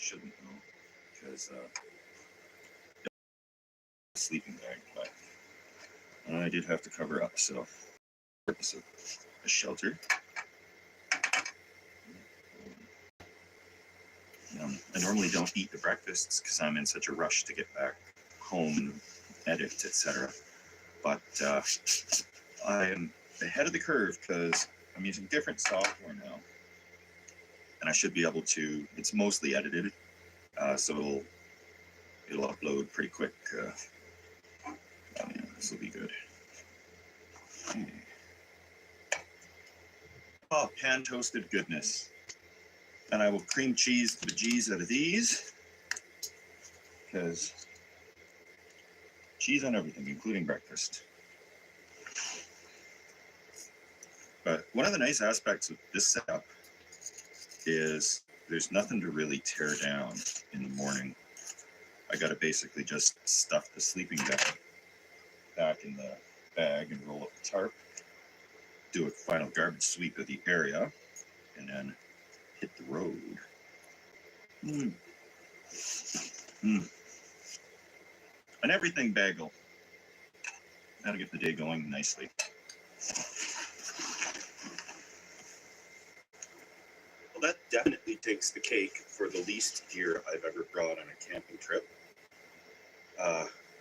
shouldn't know because sleeping bag, but I did have to cover up, so purpose of a shelter. I normally don't eat the breakfasts because I'm in such a rush to get back home and edit, etc. But I am ahead of the curve because I'm using different software now, and I should be able to. It's mostly edited, so it'll upload pretty quick. Oh yeah, this will be good. Okay. Oh, pan toasted goodness. And I will cream cheese the G's out of these, because cheese on everything, including breakfast. But one of the nice aspects of this setup is there's nothing to really tear down in the morning. I got to basically just stuff the sleeping bag back in the bag and roll up the tarp, do a final garbage sweep of the area, and then hit the road. An everything bagel. That'll get the day going nicely. Well, that definitely takes the cake for the least gear I've ever brought on a camping trip.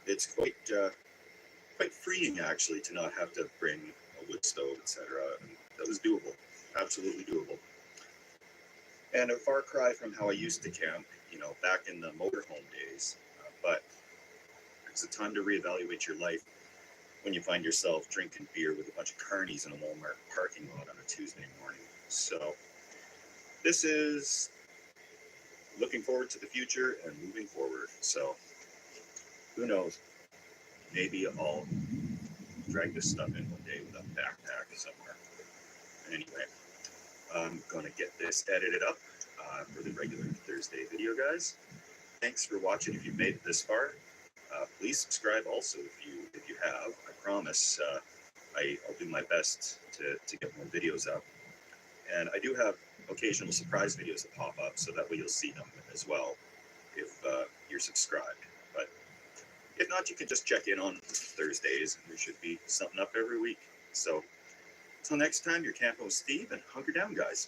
It's quite freeing actually to not have to bring a wood stove, etc. That was doable, absolutely doable. And a far cry from how I used to camp, back in the motorhome days. But it's a time to reevaluate your life when you find yourself drinking beer with a bunch of carnies in a Walmart parking lot on a Tuesday morning. So this is looking forward to the future and moving forward. So who knows? Maybe I'll drag this stuff in one day with a backpack somewhere. Anyway, I'm going to get this edited up for the regular Thursday video, guys. Thanks for watching. If you've made it this far, please subscribe also if you have. I promise I'll do my best to get more videos up. And I do have occasional surprise videos that pop up, so that way you'll see them as well if you're subscribed. But if not, you can just check in on Thursdays, and there should be something up every week. So until next time, you're camping with Steve, and hunker down, guys.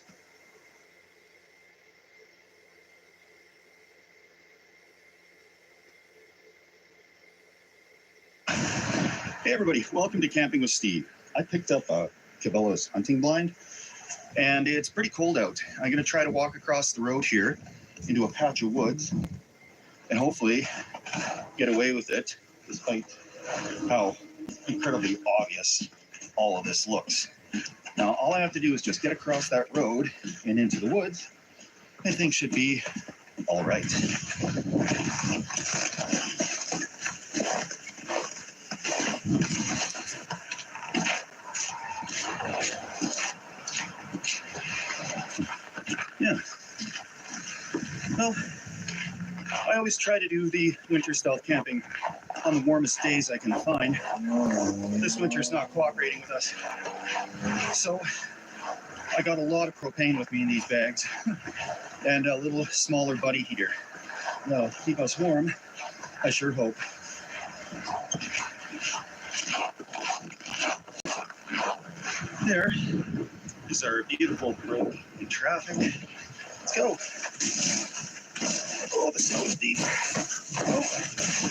Hey everybody, welcome to Camping with Steve. I picked up a Cabela's hunting blind, and it's pretty cold out. I'm going to try to walk across the road here into a patch of woods and hopefully get away with it, despite how incredibly obvious all of this looks. Now, all I have to do is just get across that road and into the woods, and things should be all right. Yeah. Well, I always try to do the winter stealth camping on the warmest days I can find. This winter's not cooperating with us. So I got a lot of propane with me in these bags and a little smaller buddy heater. That'll keep us warm, I sure hope. There is our beautiful road in traffic. Let's go. Oh, the snow's deep.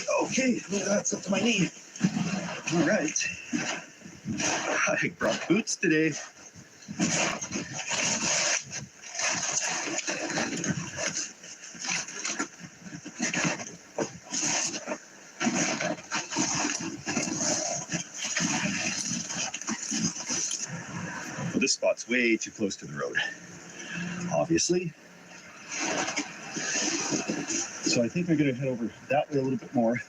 Oh, okay, well, that's up to my knee. All right. I brought boots today. Well, this spot's way too close to the road, obviously. So I think I'm going to head over that way a little bit more.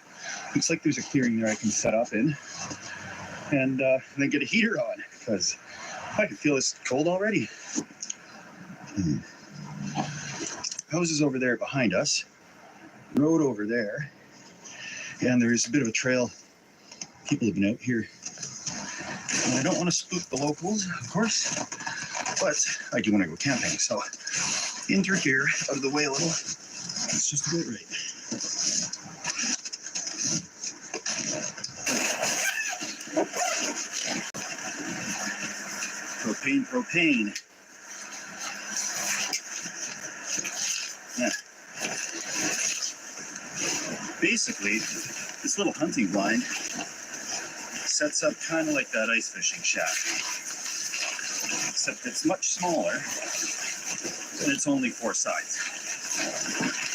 Looks like there's a clearing there I can set up in. And then get a heater on, because I can feel this cold already. Houses over there behind us. Road over there. And there's a bit of a trail. People have been out here. And I don't want to spook the locals, of course, but I do want to go camping. So in through here, out of the way a little. That's just about right. Propane, propane. Yeah. Basically, this little hunting blind sets up kind of like that ice fishing shack, except it's much smaller and it's only 4 sides.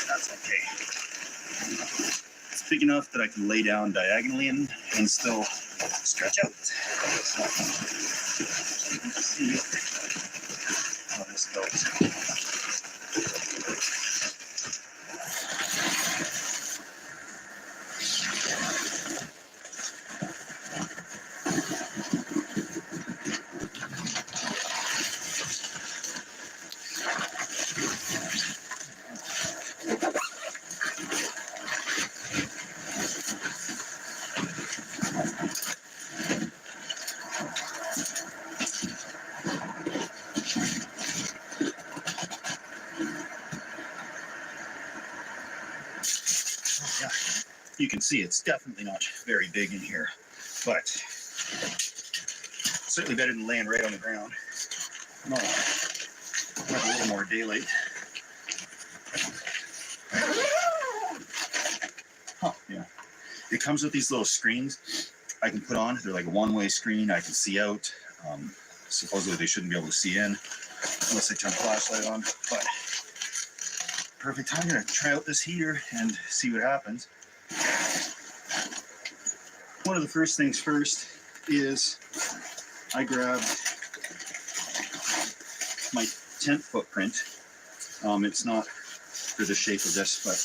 That's okay. It's big enough that I can lay down diagonally and still stretch out. Let's see how this goes. Yeah, you can see it's definitely not very big in here, but certainly better than laying right on the ground. No, have a little more daylight. Huh, yeah. It comes with these little screens I can put on. They're like a one-way screen. I can see out. Supposedly they shouldn't be able to see in unless I turn the flashlight on, but perfect time to try out this heater and see what happens. One of the first things first is I grabbed my tent footprint. It's not for the shape of this, but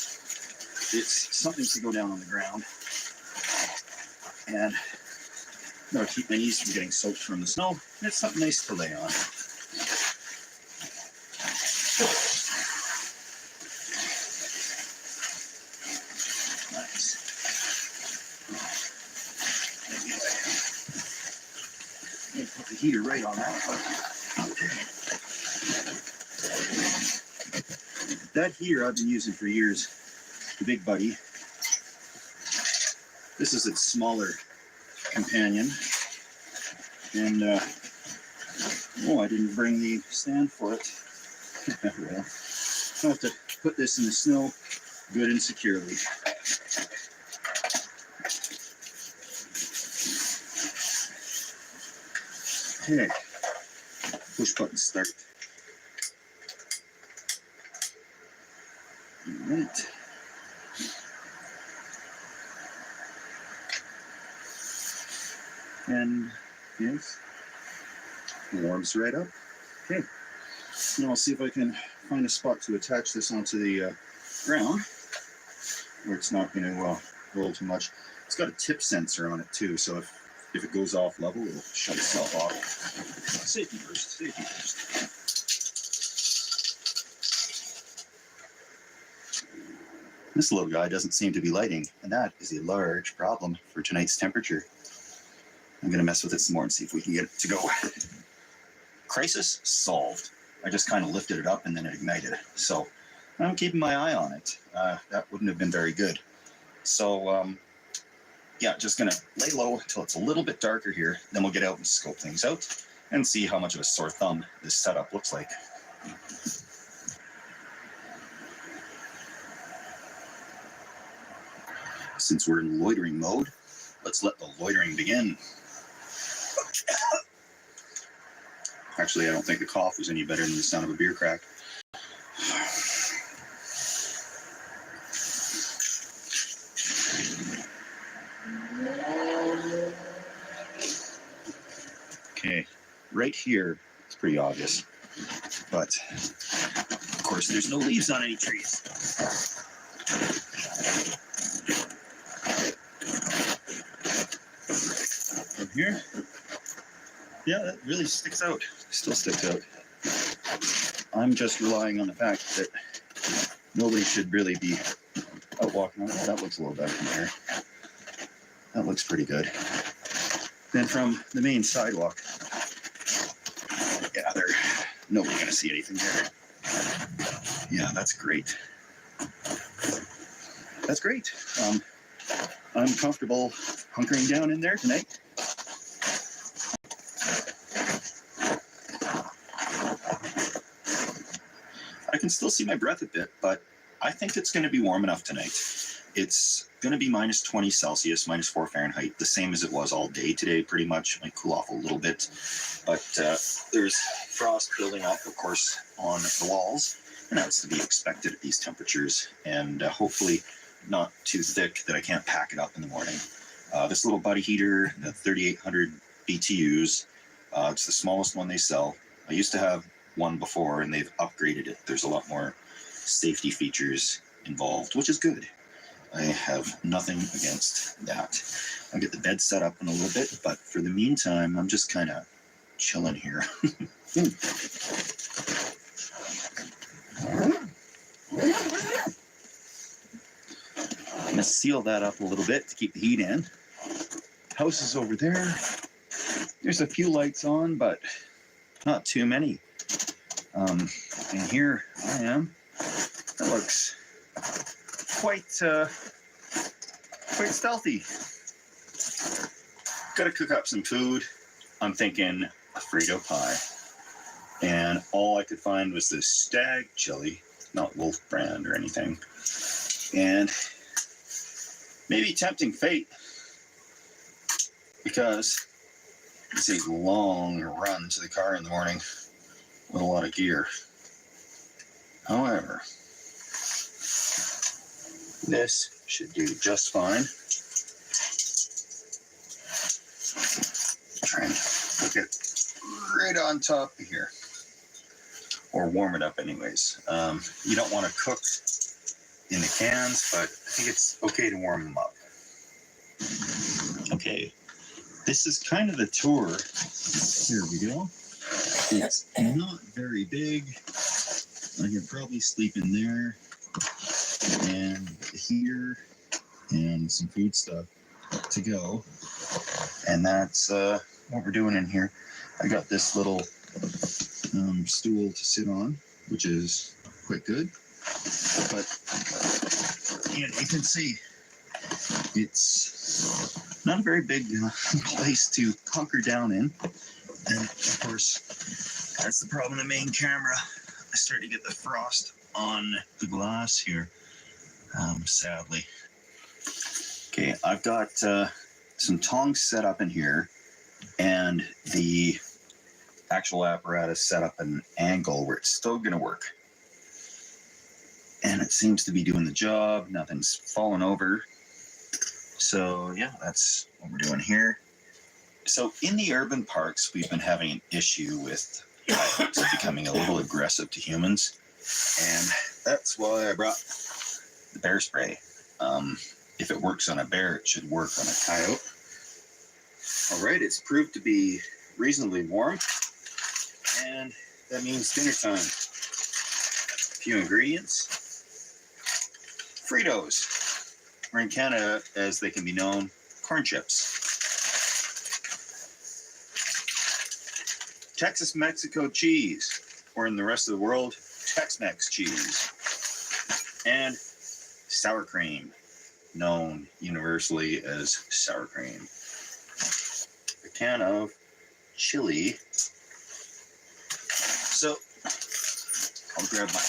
it's something to go down on the ground. And that'll keep my knees from getting soaked from the snow. And it's something nice to lay on. Nice. Maybe put the heater right on that. That heater I've been using for years, the Big Buddy. This is its smaller companion. And, oh, I didn't bring the stand for it. Well, I'll have to put this in the snow good and securely. Okay, push button start. All right. And yes, warms right up. Okay, now I'll see if I can find a spot to attach this onto the ground where it's not going to roll too much. It's got a tip sensor on it too, so if it goes off level, it'll shut itself off. Safety first, safety first. This little guy doesn't seem to be lighting, and that is a large problem for tonight's temperature. I'm going to mess with it some more and see if we can get it to go. Crisis solved. I just kind of lifted it up and then it ignited. So I'm keeping my eye on it. That wouldn't have been very good. So yeah, just going to lay low until it's a little bit darker here. Then we'll get out and scope things out and see how much of a sore thumb this setup looks like. Since we're in loitering mode, let's let the loitering begin. Actually, I don't think the cough was any better than the sound of a beer crack. Okay, right here, it's pretty obvious. But, of course, there's no leaves on any trees. From here, yeah, that really sticks out. Still sticks out. I'm just relying on the fact that nobody should really be out walking around. That looks a little better from here. That looks pretty good. Then from the main sidewalk, yeah, nobody's gonna see anything there. Yeah, that's great. that's great. I'm comfortable hunkering down in there tonight. I can still see my breath a bit, but I think it's going to be warm enough tonight. It's going to be minus 20 Celsius, minus 4 Fahrenheit, the same as it was all day today, pretty much. Might cool off a little bit. But there's frost building up, of course, on the walls. And that's to be expected at these temperatures. And hopefully not too thick that I can't pack it up in the morning. This little buddy heater, the 3800 BTUs, it's the smallest one they sell. I used to have one before, and they've upgraded it. There's a lot more safety features involved, which is good. I have nothing against that. I'll get the bed set up in a little bit, but for the meantime, I'm just kind of chilling here. I'm going to seal that up a little bit to keep the heat in. House is over there. There's a few lights on, but not too many. And here I am. That looks quite stealthy. Gotta cook up some food. I'm thinking a Frito pie. And all I could find was this stag chili, not Wolf brand or anything. And maybe tempting fate, because it's a long run to the car in the morning with a lot of gear. However, this should do just fine. Try and cook it right on top of here, or warm it up anyways. You don't want to cook in the cans, but I think it's okay to warm them up. Okay, this is kind of the tour. Here we go. It's not very big. I can probably sleep in there, and the heater and some food stuff to go. And that's what we're doing in here. I got this little stool to sit on, which is quite good. But you can see it's not a very big place to hunker down in. And of course, that's the problem with the main camera. I start to get the frost on the glass here, sadly. Okay, I've got some tongs set up in here, and the actual apparatus set up at an angle where it's still going to work. And it seems to be doing the job. Nothing's fallen over. So yeah, that's what we're doing here. So in the urban parks, we've been having an issue with coyotes becoming a little aggressive to humans. And that's why I brought the bear spray. If it works on a bear, it should work on a coyote. All right, it's proved to be reasonably warm. And that means dinner time. A few ingredients. Fritos, or in Canada, as they can be known, corn chips. Texas Mexico cheese, or in the rest of the world, Tex-Mex cheese. And sour cream, known universally as sour cream. A can of chili. So, I'll grab my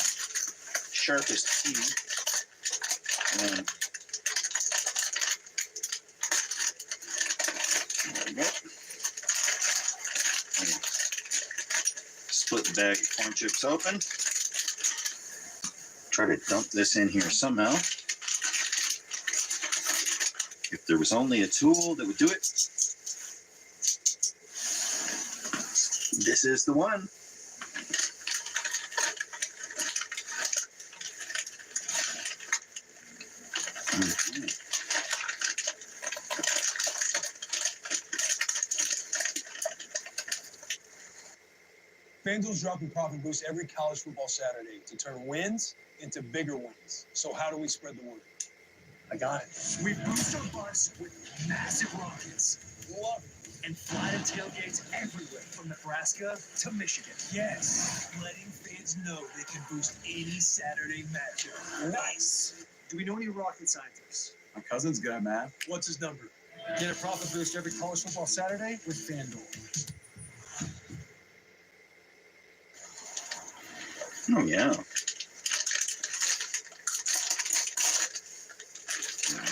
sharpest teeth and there we go. Split the bag of corn chips open. Try to dump this in here somehow. If there was only a tool that would do it, this is the one. FanDuel's dropping profit boosts every college football Saturday to turn wins into bigger wins. So how do we spread the word? I got it. We boost our bus with massive rockets. Love it. And fly to tailgates everywhere from Nebraska to Michigan. Yes. Letting fans know they can boost any Saturday matchup. Nice. Do we know any rocket scientists? My cousin's good at math. What's his number? Get a profit boost every college football Saturday with FanDuel. Oh, yeah. There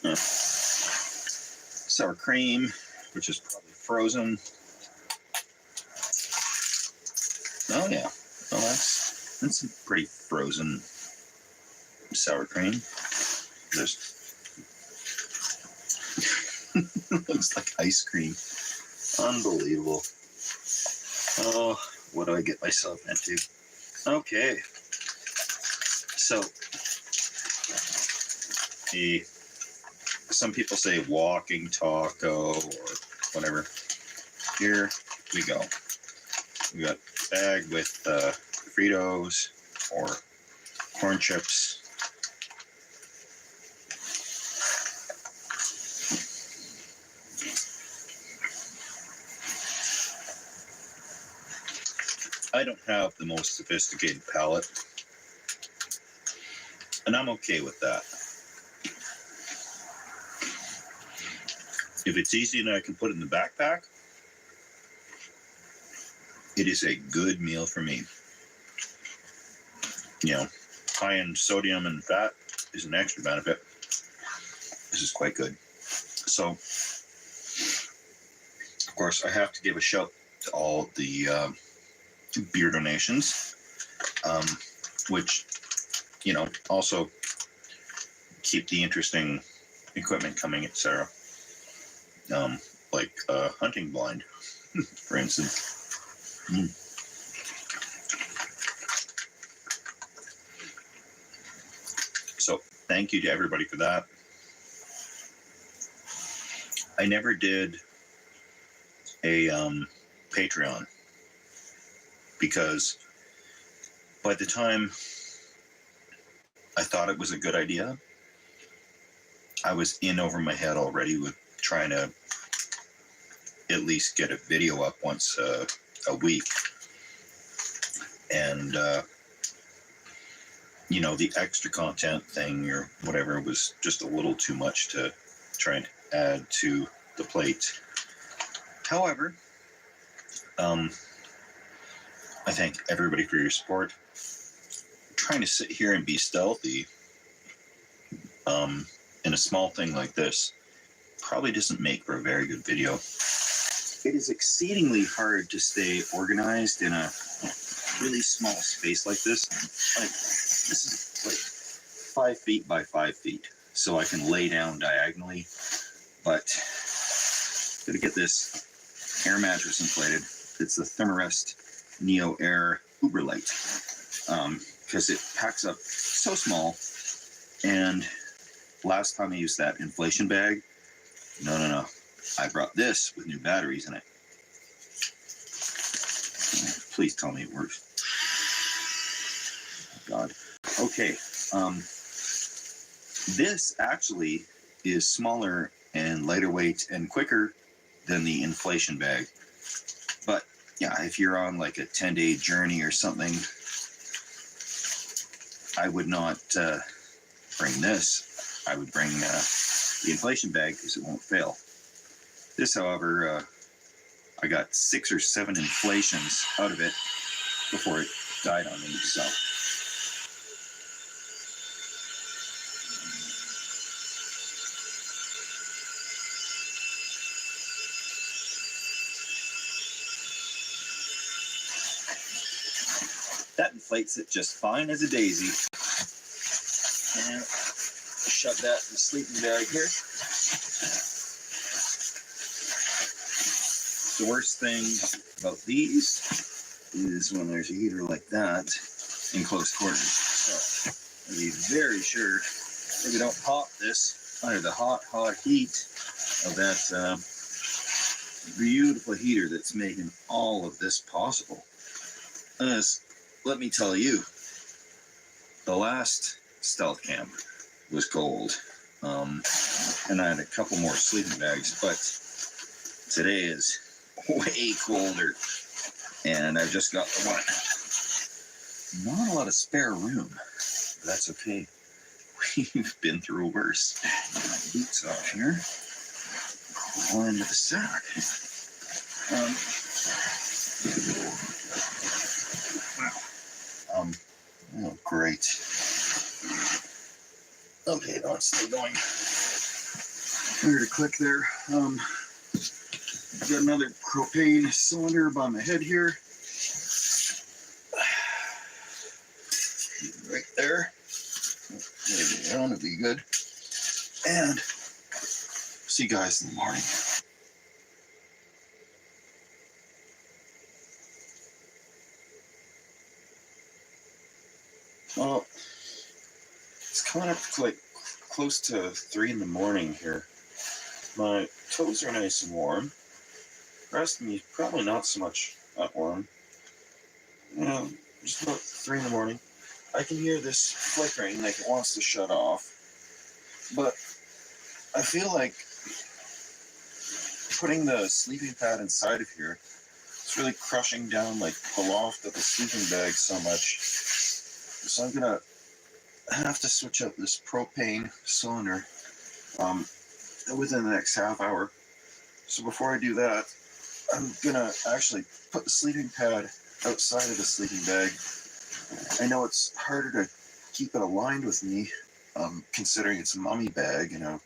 we go. Sour cream, which is probably frozen. Oh, yeah. Well, that's a pretty frozen sour cream. There's looks like ice cream. Unbelievable. Oh, what do I get myself into? Okay. So, some people say walking taco or whatever. Here we go. We got a bag with Fritos or corn chips. I don't have the most sophisticated palate, and I'm okay with that. If it's easy and I can put it in the backpack, it is a good meal for me. You know, high in sodium and fat is an extra benefit. This is quite good. So, of course, I have to give a shout to all the beer donations, which, you know, also keep the interesting equipment coming, etc. Like hunting blind, for instance. So thank you to everybody for that. I never did a Patreon because by the time I thought it was a good idea, I was in over my head already with trying to at least get a video up once a week. And, you know, the extra content thing or whatever was just a little too much to try and add to the plate. However, I thank everybody for your support. Trying to sit here and be stealthy in a small thing like this probably doesn't make for a very good video. It is exceedingly hard to stay organized in a really small space like this. Like, this is like 5 feet by 5 feet, so I can lay down diagonally. But gotta get this air mattress inflated. It's the Thermarest Neo Air Uberlight, because it packs up so small. And last time I used that inflation bag, no. I brought this with new batteries in it. Please tell me it works. God. Okay. This actually is smaller and lighter weight and quicker than the inflation bag. But yeah, if you're on like a 10-day journey or something, I would not bring this. I would bring the inflation bag because it won't fail. This, however, I got 6 or 7 inflations out of it before it died on me. So that inflates it just fine as a daisy. And shove that in the sleeping bag here. The worst thing about these is when there's a heater like that in close quarters. So I'll be very sure that we don't pop this under the hot heat of that beautiful heater that's making all of this possible. Let me tell you, the last stealth camp was cold, and I had a couple more sleeping bags, but today is way colder, and I just got the one Not a lot of spare room. But that's okay. We've been through worse. Get my boots off here. Crawl into the sack. Oh, great. Okay, that's still going. Here to click there. Got another propane cylinder by my head here. Right there. Maybe down, it'll be good. And see you guys in the morning. Well, it's coming up like close to 3 in the morning here. My toes are nice and warm. The rest of me probably not so much that warm. Just about 3 in the morning. I can hear this flickering like it wants to shut off. But I feel like putting the sleeping pad inside of here, it's really crushing down like the loft of the sleeping bag so much. So I'm gonna have to switch out this propane cylinder within the next half hour. So before I do that, I'm gonna actually put the sleeping pad outside of the sleeping bag. I know it's harder to keep it aligned with me, considering it's a mummy bag, and a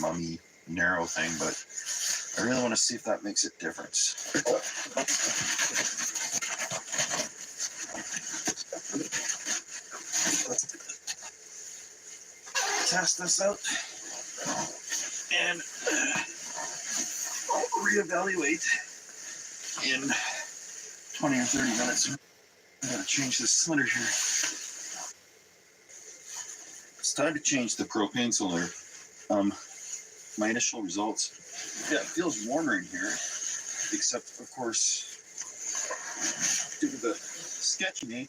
mummy narrow thing, but I really want to see if that makes a difference. Let's test this out and I'll reevaluate in 20 or 30 minutes. I'm gonna change this cylinder here. It's time to change the propane cylinder. My initial results, yeah, it feels warmer in here, except of course, due to the sketchy nature